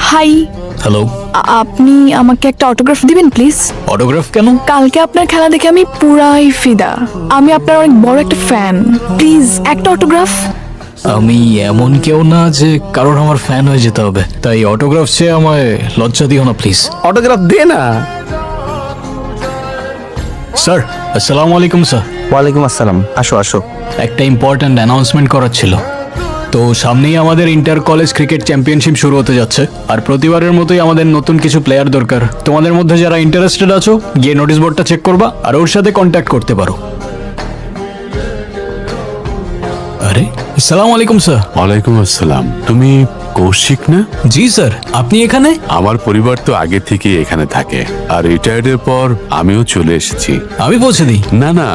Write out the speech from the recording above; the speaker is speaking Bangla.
High, hello. আপনি আমাকে একটা অটোগ্রাফ দিবেন প্লিজ? অটোগ্রাফ কেন? কালকে আপনার খেলা দেখে আমি পুরাই ফিদা। আমি আপনার অনেক বড় একটা ফ্যান। প্লিজ একটা অটোগ্রাফ। আমি এমন কেউ না যে কারোর আমার ফ্যান হয়ে যেতে হবে, তাই অটোগ্রাফ চেয়ে আমায় লজ্জা দিও না প্লিজ। অটোগ্রাফ দে না। স্যার, আসসালামু আলাইকুম স্যার। ওয়ালাইকুম আসসালাম, আসো আসো। একটা ইম্পর্ট্যান্ট অ্যানাউন্সমেন্ট করার ছিল। তো সামনেই আমাদের ইন্টার কলেজ ক্রিকেট চ্যাম্পিয়নশিপ শুরু হতে যাচ্ছে, আর প্রতিবারের মতোই আমাদের নতুন কিছু প্লেয়ার দরকার। তোমাদের মধ্যে যারা ইন্টারেস্টেড আছো, গিয়ে নোটিশ বোর্ডটা চেক করবা আর ওর সাথে কন্ট্যাক্ট করতে পারো। আরে, আসসালামু আলাইকুম স্যার। ওয়ালাইকুম আসসালাম। তুমি কৌশিক না? জি স্যার, আপনি এখানে? আমার পরিবার তো আগে থেকে এখানে থাকে, আর রিটায়ার্ডের পর আমিও চলে এসেছি। আমি পৌঁছে দিই। না না,